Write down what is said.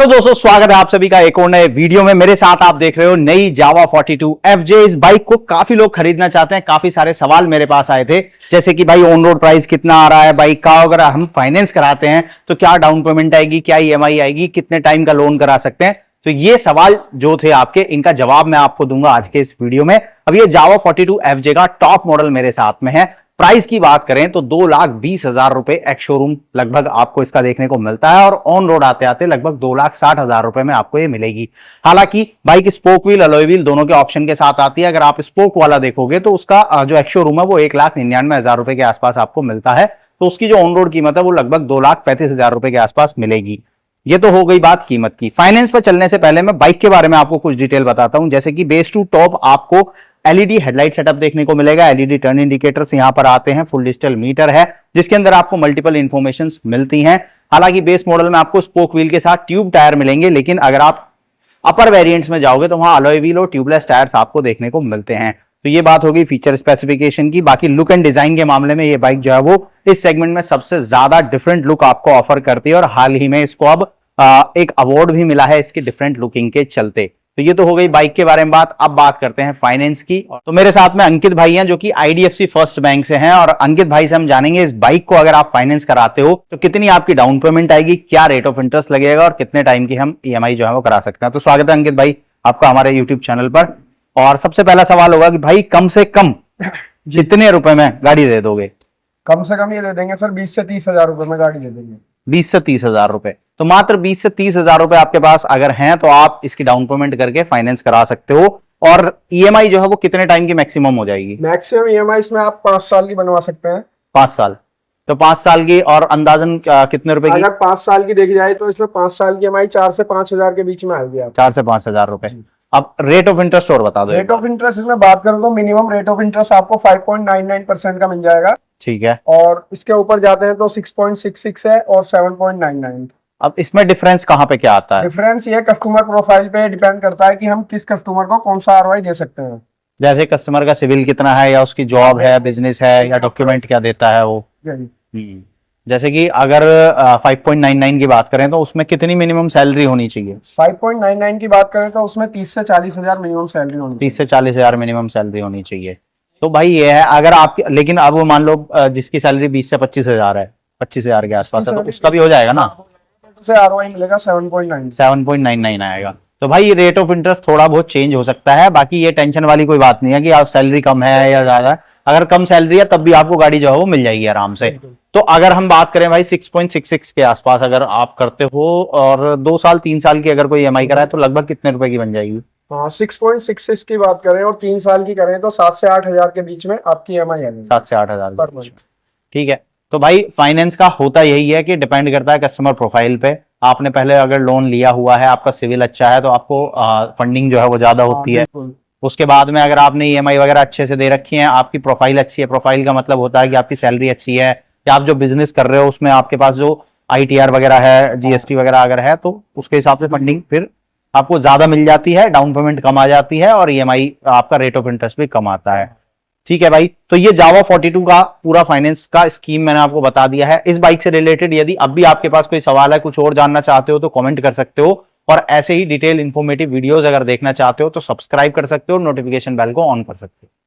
Hello दोस्तों, स्वागत है आप सभी का एक और नए वीडियो में। मेरे साथ आप देख रहे हो नई जावा 42 FJ। इस बाइक को काफी लोग खरीदना चाहते हैं। काफी सारे सवाल मेरे पास आए थे, जैसे कि भाई ऑन रोड प्राइस कितना आ रहा है बाइक का, अगर हम फाइनेंस कराते हैं तो क्या डाउन पेमेंट आएगी, क्या EMI आएगी, कितने टाइम का लोन करा सकते हैं। तो ये सवाल जो थे आपके, इनका जवाब मैं आपको दूंगा आज के इस वीडियो में। अब ये जावा 42 FJ का टॉप मॉडल मेरे साथ में है। प्राइस की बात करें तो 2,20,000 रुपए एक्स शोरूम लगभग आपको इसका देखने को मिलता है, और ऑन रोड आते आते लगभग 2,60,000 रुपए में आपको ये मिलेगी। हालांकि bike spoke wheel, alloy wheel दोनों के ऑप्शन के साथ आती है। अगर आप स्पोक वाला देखोगे तो उसका जो एक्स शोरूम है वो 1,99,000 रुपए के आसपास आपको मिलता है। तो उसकी जो ऑन रोड कीमत है वो लगभग 2,35,000 रुपए के आसपास मिलेगी। ये तो हो गई बात कीमत की। फाइनेंस पर चलने से पहले मैं बाइक के बारे में आपको कुछ डिटेल बताता हूं। जैसे कि बेस टू टॉप आपको LED हेडलाइट सेटअप देखने को मिलेगा। LED टर्न इंडिकेटर्स यहां पर आते हैं। फुल डिजिटल मीटर है जिसके अंदर आपको मल्टीपल इंफॉर्मेशंस मिलती हैं। हालांकि बेस मॉडल में आपको स्पोक व्हील के साथ ट्यूब टायर मिलेंगे, लेकिन अगर आप अपर वेरिएंट्स में जाओगे तो वहां अलॉय व्हील और ट्यूबलेस टायर्स आपको देखने को मिलते हैं। तो ये बात होगी फीचर स्पेसिफिकेशन की। बाकी लुक एंड डिजाइन के मामले में ये बाइक जो है वो इस सेगमेंट में सबसे ज्यादा डिफरेंट लुक आपको ऑफर करती है, और हाल ही में इसको अब एक अवार्ड भी मिला है इसकी डिफरेंट लुकिंग के चलते। तो ये तो हो गई बाइक के बारे में बात। अब बात करते हैं फाइनेंस की। तो मेरे साथ में अंकित भाई हैं जो कि IDFC फर्स्ट बैंक से हैं, और अंकित भाई से हम जानेंगे इस बाइक को अगर आप फाइनेंस कराते हो तो कितनी आपकी डाउन पेमेंट आएगी, क्या रेट ऑफ इंटरेस्ट लगेगा, और कितने टाइम की हम EMI जो है वो करा सकते हैं। तो स्वागत है अंकित भाई आपका हमारे यूट्यूब चैनल पर। और सबसे पहला सवाल होगा कि भाई कम से कम कितने रुपए में गाड़ी दे दोगे? कम से कम ये दे देंगे सर 20 से 30,000 रुपए में गाड़ी दे देंगे। 20 से 30,000 रुपए। तो मात्र 20 से 30,000 रुपए आपके पास अगर हैं तो आप इसकी डाउन पेमेंट करके फाइनेंस करा सकते हो। और EMI जो है वो कितने टाइम की मैक्सिमम हो जाएगी? मैक्सिमम EMI इसमें आप 5 साल की बनवा सकते हैं। 5 साल। तो 5 साल की, और अंदाजन कितने रुपए की? अगर 5 साल की देखी जाए तो इसमें 5 साल की EMI 4 से 5,000 के बीच में आएगी आप। 4 से 5,000 रुपए। अब रेट ऑफ इंटरेस्ट और बता दो। रेट ऑफ इंटरेस्ट इसमें बात करूं तो मिनिमम रेट ऑफ इंटरेस्ट आपको 5.99% का मिल जाएगा। ठीक है। और इसके ऊपर जाते हैं तो 6.66 है और 7.99। अब इसमें डिफरेंस कहाँ पे क्या आता है? डिफरेंस ये कस्टमर प्रोफाइल पे डिपेंड करता है कि हम किस कस्टमर को कौन सा ROI दे सकते हैं। जैसे कस्टमर का सिविल कितना है, या उसकी जॉब है, बिजनेस है, या डॉक्यूमेंट क्या देता है वो। जैसे कि अगर 5.99 की बात करें तो उसमें कितनी मिनिमम सैलरी होनी चाहिए? 5.99 की बात करें तो उसमें 30 से 40,000 मिनिमम सैलरी होनी चाहिए। 30 से 40,000 मिनिमम सैलरी होनी चाहिए। तो भाई ये है, अगर आपकी, लेकिन अब वो मान लो जिसकी सैलरी 20 से 25,000 है, 25,000 के आसपास है, तो उसका भी हो जाएगा ना? से ROI मिलेगा 7.99 आएगा। तो भाई रेट ऑफ इंटरेस्ट थोड़ा बहुत चेंज हो सकता है। बाकी ये टेंशन वाली कोई बात नहीं है कि आप सैलरी कम है या ज्यादा है। अगर कम सैलरी है तब भी आपको गाड़ी जो है वो मिल जाएगी आराम से। तो अगर हम बात करें भाई 6.66 के आसपास अगर आप करते हो, और 2 साल 3 साल की अगर कोई EMI कराए तो लगभग कितने रुपए की बन जाएगी? हाँ, 6.66 की बात करें और 3 साल की करें तो 7 से 8,000 के बीच में आपकी EMI आएगी। 7 से 8,000। ठीक है। तो भाई फाइनेंस का होता यही है कि डिपेंड करता है कस्टमर प्रोफाइल पे। आपने पहले अगर लोन लिया हुआ है, आपका सिविल अच्छा है, तो आपको फंडिंग जो है वो ज्यादा होती है। उसके बाद में अगर आपने EMI वगैरह अच्छे से दे रखी है, आपकी प्रोफाइल अच्छी है, प्रोफाइल का मतलब होता है कि आपकी सैलरी अच्छी है, या आप जो बिजनेस कर रहे हो उसमें आपके पास जो ITR वगैरह है, GST वगैरह अगर है, तो उसके हिसाब से फंडिंग फिर आपको ज्यादा मिल जाती है, डाउन पेमेंट कम आ जाती है, और EMI आपका रेट ऑफ इंटरेस्ट भी कम आता है। ठीक है भाई। तो ये जावा 42 का पूरा फाइनेंस का स्कीम मैंने आपको बता दिया है। इस बाइक से रिलेटेड यदि अब भी आपके पास कोई सवाल है, कुछ और जानना चाहते हो तो कमेंट कर सकते हो, और ऐसे ही डिटेल इंफॉर्मेटिव वीडियोस अगर देखना चाहते हो तो सब्सक्राइब कर सकते हो, नोटिफिकेशन बेल को ऑन कर सकते हो।